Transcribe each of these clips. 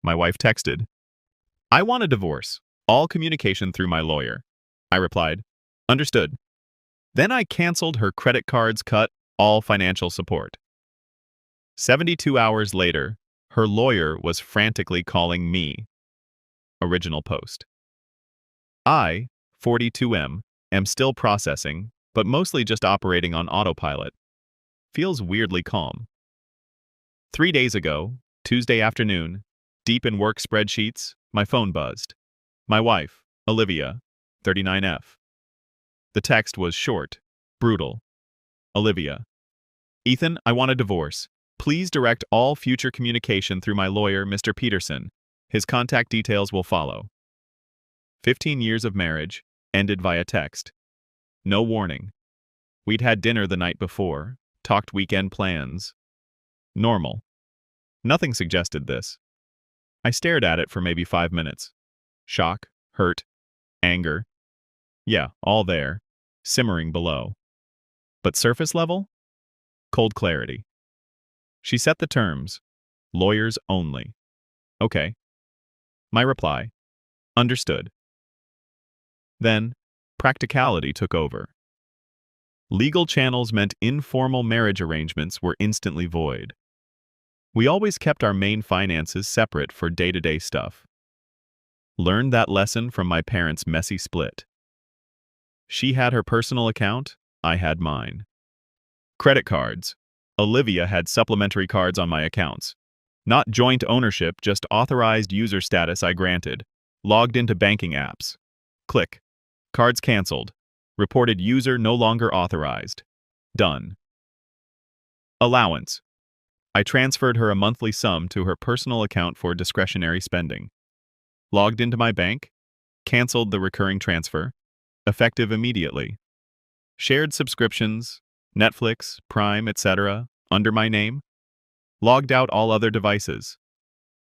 My wife texted, "I want a divorce. All communication through my lawyer." I replied, "Understood." Then I canceled her credit cards, cut all financial support. 72 hours later, her lawyer was frantically calling me. Original post. I, 42M, am still processing, but mostly just operating on autopilot. Feels weirdly calm. 3 days ago, Tuesday afternoon, deep in work spreadsheets, my phone buzzed. My wife, Olivia, 39F. The text was short, brutal. Olivia. "Ethan, I want a divorce. Please direct all future communication through my lawyer, Mr. Peterson. His contact details will follow." 15 years of marriage, ended via text. No warning. We'd had dinner the night before, talked weekend plans. Normal. Nothing suggested this. I stared at it for maybe 5 minutes. Shock, hurt, anger. Yeah, all there, simmering below. But surface level? Cold clarity. She set the terms. Lawyers only. Okay. My reply. Understood. Then, practicality took over. Legal channels meant informal marriage arrangements were instantly void. We always kept our main finances separate for day-to-day stuff. Learned that lesson from my parents' messy split. She had her personal account, I had mine. Credit cards. Olivia had supplementary cards on my accounts. Not joint ownership, just authorized user status I granted. Logged into banking apps. Click. Cards canceled. Reported user no longer authorized. Done. Allowance. I transferred her a monthly sum to her personal account for discretionary spending. Logged into my bank. Canceled the recurring transfer. Effective immediately. Shared subscriptions, Netflix, Prime, etc., under my name. Logged out all other devices.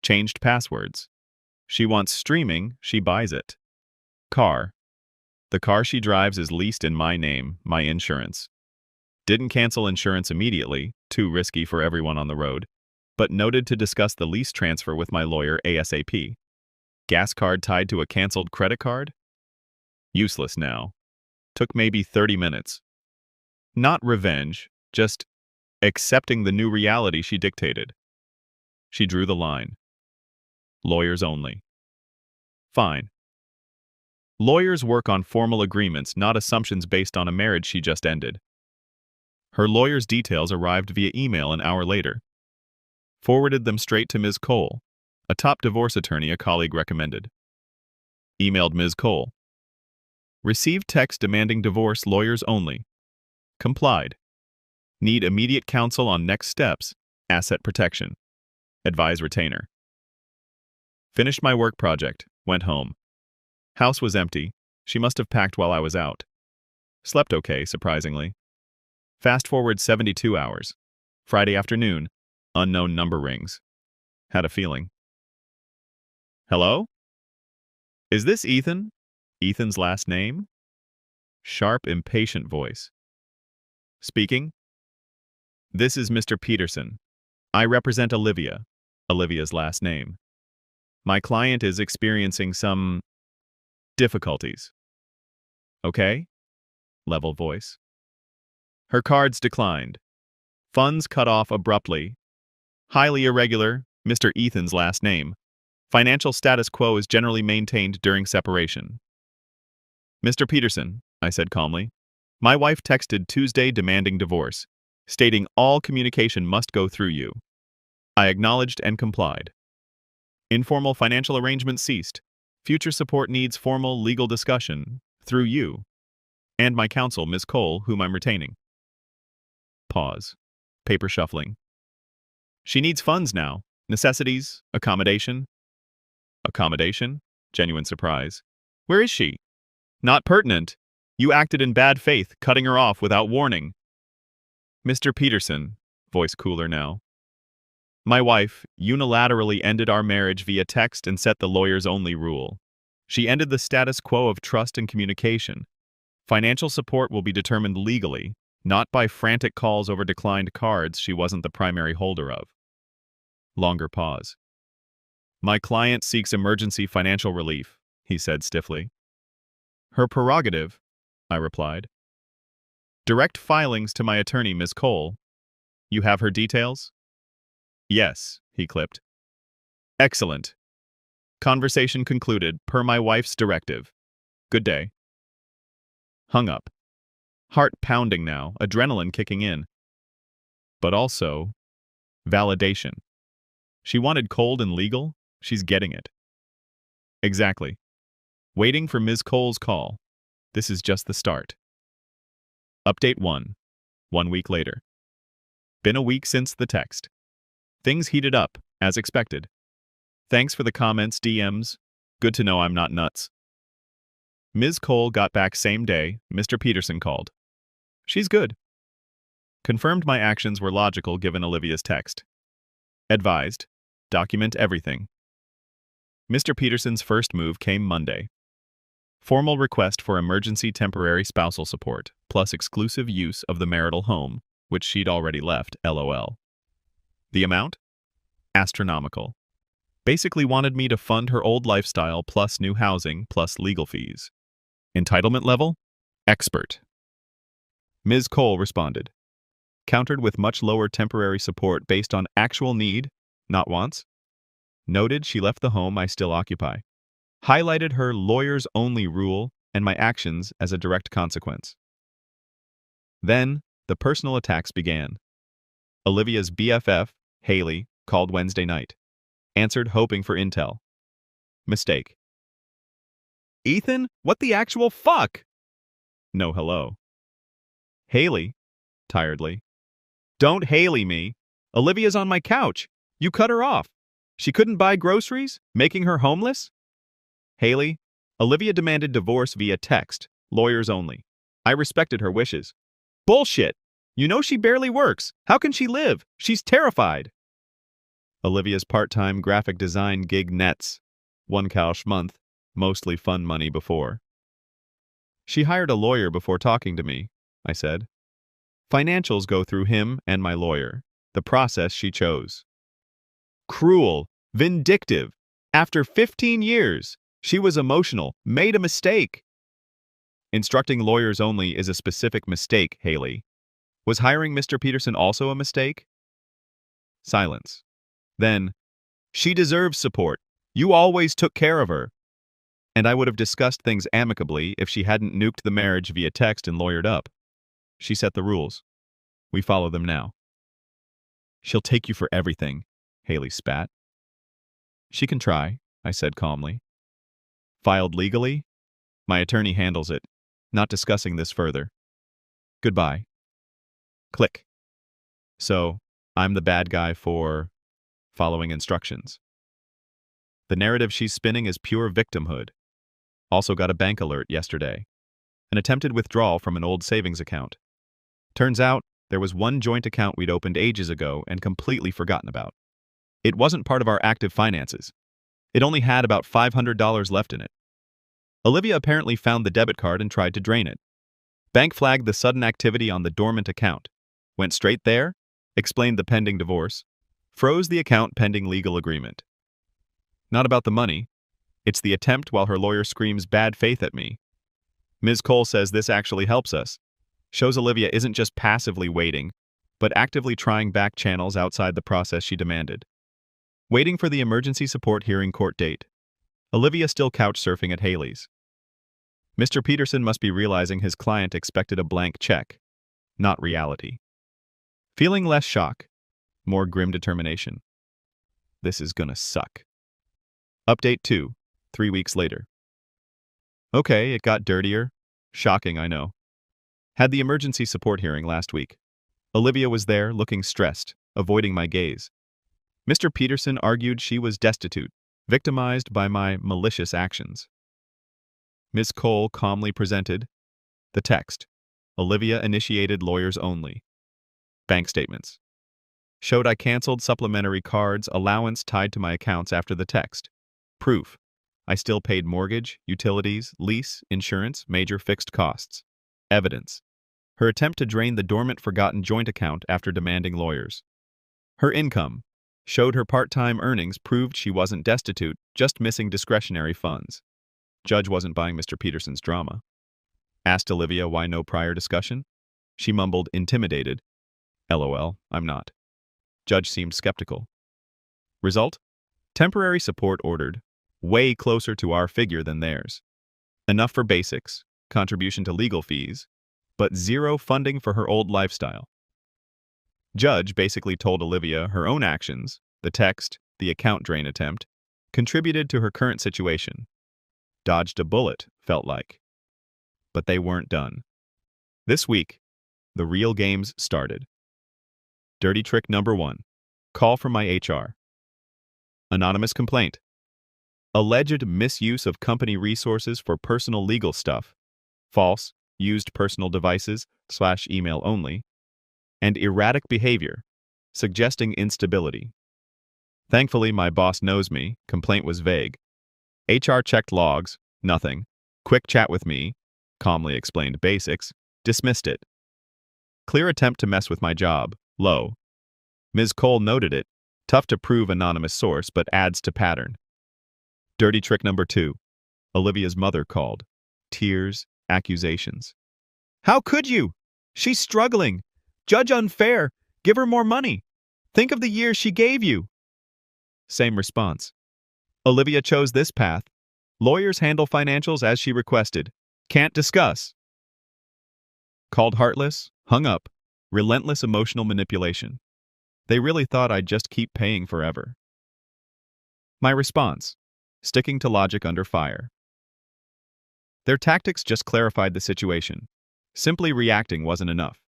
Changed passwords. She wants streaming, she buys it. Car. The car she drives is leased in my name, my insurance. Didn't cancel insurance immediately, too risky for everyone on the road, but noted to discuss the lease transfer with my lawyer ASAP. Gas card tied to a canceled credit card? Useless now. Took maybe 30 minutes. Not revenge, just accepting the new reality she dictated. She drew the line. Lawyers only. Fine. Lawyers work on formal agreements, not assumptions based on a marriage she just ended. Her lawyer's details arrived via email an hour later. Forwarded them straight to Ms. Cole, a top divorce attorney a colleague recommended. Emailed Ms. Cole. Received text demanding divorce, lawyers only. Complied. Need immediate counsel on next steps, asset protection. Advise retainer. Finished my work project, went home. House was empty. She must have packed while I was out. Slept okay, surprisingly. Fast forward 72 hours. Friday afternoon, unknown number rings. Had a feeling. Hello? Is this Ethan? Ethan's last name? Sharp, impatient voice. Speaking. This is Mr. Peterson. I represent Olivia. Olivia's last name. My client is experiencing some difficulties. Okay? Level voice. Her cards declined. Funds cut off abruptly. Highly irregular, Mr. Ethan's last name. Financial status quo is generally maintained during separation. Mr. Peterson, I said calmly, my wife texted Tuesday demanding divorce, stating all communication must go through you. I acknowledged and complied. Informal financial arrangements ceased. Future support needs formal legal discussion, through you, and my counsel, Ms. Cole, whom I'm retaining. Pause. Paper shuffling. She needs funds now. Necessities, accommodation. Accommodation? Genuine surprise. Where is she? Not pertinent. You acted in bad faith, cutting her off without warning. Mr. Peterson, voice cooler now. My wife unilaterally ended our marriage via text and set the lawyers-only rule. She ended the status quo of trust and communication. Financial support will be determined legally, not by frantic calls over declined cards she wasn't the primary holder of. Longer pause. My client seeks emergency financial relief, he said stiffly. Her prerogative, I replied. Direct filings to my attorney, Ms. Cole. You have her details? Yes, he clipped. Excellent. Conversation concluded per my wife's directive. Good day. Hung up. Heart pounding now, adrenaline kicking in. But also, validation. She wanted cold and legal, she's getting it. Exactly. Waiting for Ms. Cole's call. This is just the start. Update 1. 1 week later. Been a week since the text. Things heated up, as expected. Thanks for the comments, DMs. Good to know I'm not nuts. Ms. Cole got back same day, Mr. Peterson called. She's good. Confirmed my actions were logical given Olivia's text. Advised. Document everything. Mr. Peterson's first move came Monday. Formal request for emergency temporary spousal support, plus exclusive use of the marital home, which she'd already left, LOL. The amount? Astronomical. Basically wanted me to fund her old lifestyle plus new housing plus legal fees. Entitlement level? Expert. Ms. Cole responded. Countered with much lower temporary support based on actual need, not wants. Noted she left the home I still occupy. Highlighted her lawyers-only rule and my actions as a direct consequence. Then, the personal attacks began. Olivia's BFF, Haley, called Wednesday night. Answered hoping for intel. Mistake. Ethan, what the actual fuck? No hello. Haley, tiredly. Don't Haley me. Olivia's on my couch. You cut her off. She couldn't buy groceries, making her homeless? Haley, Olivia demanded divorce via text, lawyers only. I respected her wishes. Bullshit! You know she barely works. How can she live? She's terrified. Olivia's part-time graphic design gig nets. 1 couch month, mostly fun money before. She hired a lawyer before talking to me, I said. Financials go through him and my lawyer. The process she chose. Cruel, vindictive. After 15 years, she was emotional, made a mistake. Instructing lawyers only is a specific mistake, Haley. Was hiring Mr. Peterson also a mistake? Silence. Then, she deserves support. You always took care of her. And I would have discussed things amicably if she hadn't nuked the marriage via text and lawyered up. She set the rules. We follow them now. She'll take you for everything, Haley spat. She can try, I said calmly. Filed legally? My attorney handles it. Not discussing this further. Goodbye. Click. So, I'm the bad guy for following instructions. The narrative she's spinning is pure victimhood. Also got a bank alert yesterday. An attempted withdrawal from an old savings account. Turns out, there was one joint account we'd opened ages ago and completely forgotten about. It wasn't part of our active finances. It only had about $500 left in it. Olivia apparently found the debit card and tried to drain it. Bank flagged the sudden activity on the dormant account. Went straight there, explained the pending divorce, froze the account pending legal agreement. Not about the money. It's the attempt while her lawyer screams bad faith at me. Ms. Cole says this actually helps us. Shows Olivia isn't just passively waiting, but actively trying back channels outside the process she demanded. Waiting for the emergency support hearing court date. Olivia still couch surfing at Haley's. Mr. Peterson must be realizing his client expected a blank check, not reality. Feeling less shock, more grim determination. This is gonna suck. Update 2, 3 weeks later. Okay, it got dirtier. Shocking, I know. Had the emergency support hearing last week. Olivia was there, looking stressed, avoiding my gaze. Mr. Peterson argued she was destitute, victimized by my malicious actions. Ms. Cole calmly presented the text. Olivia initiated lawyers only. Bank statements. Showed I canceled supplementary cards allowance tied to my accounts after the text. Proof. I still paid mortgage, utilities, lease, insurance, major fixed costs. Evidence. Her attempt to drain the dormant forgotten joint account after demanding lawyers. Her income. Showed her part-time earnings proved she wasn't destitute, just missing discretionary funds. Judge wasn't buying Mr. Peterson's drama. Asked Olivia why no prior discussion. She mumbled, intimidated. LOL, I'm not. Judge seemed skeptical. Result? Temporary support ordered, way closer to our figure than theirs. Enough for basics, contribution to legal fees, but zero funding for her old lifestyle. Judge basically told Olivia her own actions, the text, the account drain attempt, contributed to her current situation. Dodged a bullet, felt like. But they weren't done. This week, the real games started. Dirty trick number 1. Call from my HR. Anonymous complaint. Alleged misuse of company resources for personal legal stuff. False, used personal devices / email only. And erratic behavior, suggesting instability. Thankfully, my boss knows me. Complaint was vague. HR checked logs, nothing. Quick chat with me, calmly explained basics, dismissed it. Clear attempt to mess with my job, low. Ms. Cole noted it, tough to prove anonymous source but adds to pattern. Dirty trick number 2. Olivia's mother called. Tears, accusations. How could you? She's struggling. Judge unfair. Give her more money. Think of the years she gave you. Same response. Olivia chose this path. Lawyers handle financials as she requested. Can't discuss. Called heartless, hung up, relentless emotional manipulation. They really thought I'd just keep paying forever. My response, sticking to logic under fire. Their tactics just clarified the situation. Simply reacting wasn't enough.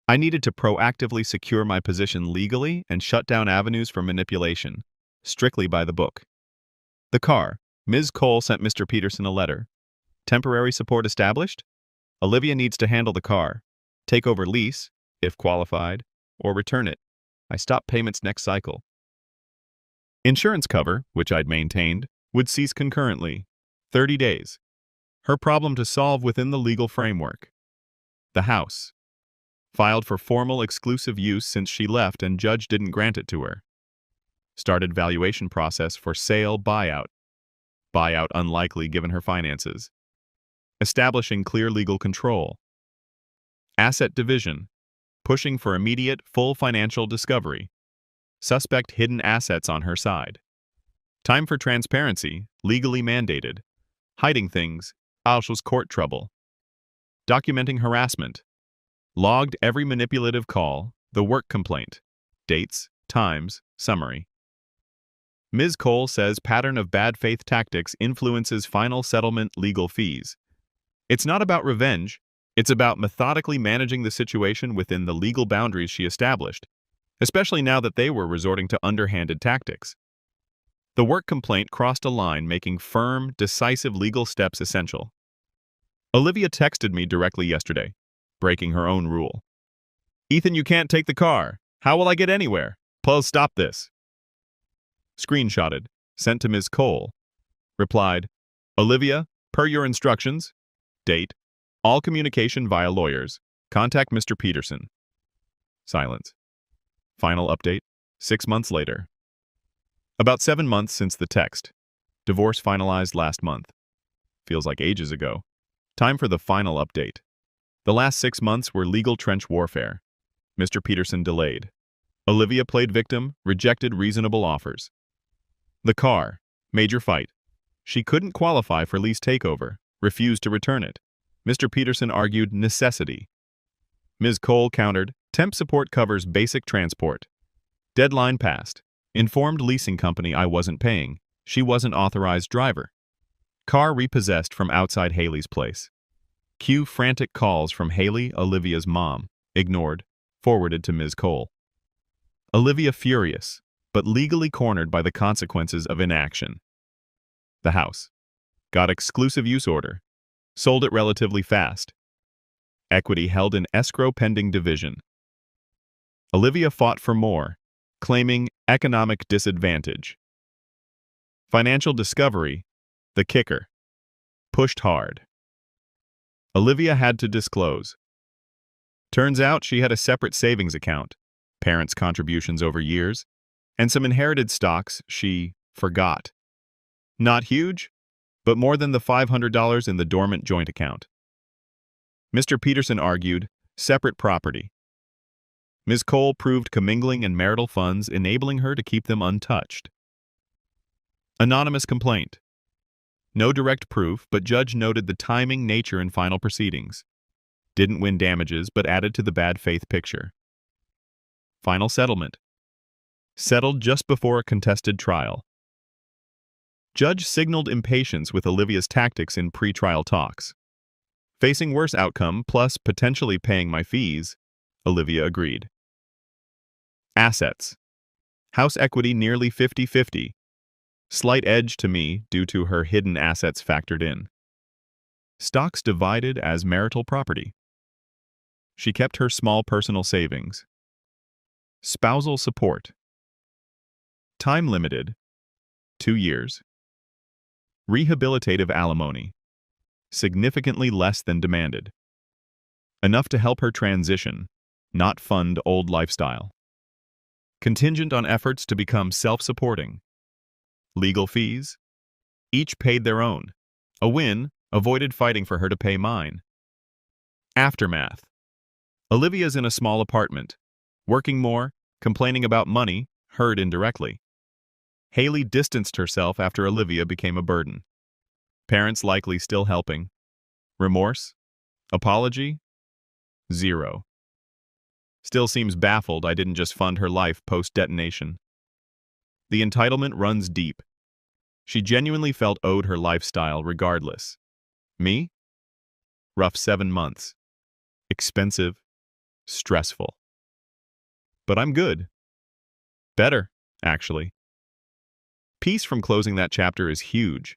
I needed to proactively secure my position legally and shut down avenues for manipulation, strictly by the book. The car. Ms. Cole sent Mr. Peterson a letter. Temporary support established? Olivia needs to handle the car, take over lease, if qualified, or return it. I stop payments next cycle. Insurance cover, which I'd maintained, would cease concurrently. 30 days. Her problem to solve within the legal framework. The house. Filed for formal exclusive use since she left and judge didn't grant it to her. Started valuation process for sale buyout. Buyout unlikely given her finances. Establishing clear legal control. Asset division. Pushing for immediate, full financial discovery. Suspect hidden assets on her side. Time for transparency, legally mandated. Hiding things, Alsh's court trouble. Documenting harassment. Logged every manipulative call, the work complaint. Dates, times, summary. Ms. Cole says pattern of bad faith tactics influences final settlement legal fees. It's not about revenge, it's about methodically managing the situation within the legal boundaries she established, especially now that they were resorting to underhanded tactics. The work complaint crossed a line, making firm, decisive legal steps essential. Olivia texted me directly yesterday, breaking her own rule. Ethan, you can't take the car. How will I get anywhere? Please stop this. Screenshotted, sent to Ms. Cole. Replied, Olivia, per your instructions. Date, all communication via lawyers. Contact Mr. Peterson. Silence. Final update, 6 months later. About 7 months since the text. Divorce finalized last month. Feels like ages ago. Time for the final update. The last 6 months were legal trench warfare. Mr. Peterson delayed. Olivia played victim, rejected reasonable offers. The car. Major fight. She couldn't qualify for lease takeover, refused to return it. Mr. Peterson argued necessity. Ms. Cole countered, temp support covers basic transport. Deadline passed. Informed leasing company I wasn't paying. She wasn't authorized driver. Car repossessed from outside Haley's place. Cue frantic calls from Haley, Olivia's mom. Ignored. Forwarded to Ms. Cole. Olivia furious, but legally cornered by the consequences of inaction. The house. Got exclusive use order. Sold it relatively fast. Equity held in escrow pending division. Olivia fought for more, claiming economic disadvantage. Financial discovery, the kicker. Pushed hard. Olivia had to disclose. Turns out she had a separate savings account, parents' contributions over years, and some inherited stocks she forgot. Not huge, but more than the $500 in the dormant joint account. Mr. Peterson argued, separate property. Ms. Cole proved commingling and marital funds, enabling her to keep them untouched. Anonymous complaint. No direct proof, but judge noted the timing, nature, and final proceedings. Didn't win damages, but added to the bad faith picture. Final settlement. Settled just before a contested trial. Judge signaled impatience with Olivia's tactics in pre-trial talks. Facing worse outcome, plus potentially paying my fees, Olivia agreed. Assets. House equity nearly 50-50. Slight edge to me due to her hidden assets factored in. Stocks divided as marital property. She kept her small personal savings. Spousal support. Time limited. 2 years. Rehabilitative alimony. Significantly less than demanded. Enough to help her transition, not fund old lifestyle. Contingent on efforts to become self-supporting. Legal fees. Each paid their own. A win, avoided fighting for her to pay mine. Aftermath. Olivia's in a small apartment. Working more, complaining about money, heard indirectly. Haley distanced herself after Olivia became a burden. Parents likely still helping. Remorse? Apology? 0. Still seems baffled I didn't just fund her life post-detonation. The entitlement runs deep. She genuinely felt owed her lifestyle regardless. Me? Rough 7 months. Expensive. Stressful. But I'm good. Better, actually. Peace from closing that chapter is huge.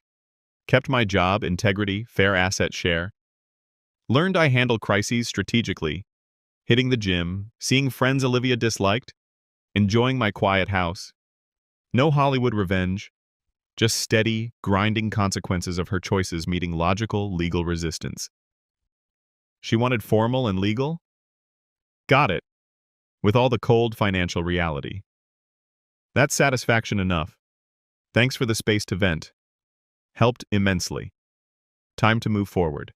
Kept my job, integrity, fair asset share. Learned I handle crises strategically. Hitting the gym, seeing friends Olivia disliked, enjoying my quiet house. No Hollywood revenge, just steady, grinding consequences of her choices meeting logical, legal resistance. She wanted formal and legal? Got it, with all the cold financial reality. That's satisfaction enough. Thanks for the space to vent. Helped immensely. Time to move forward.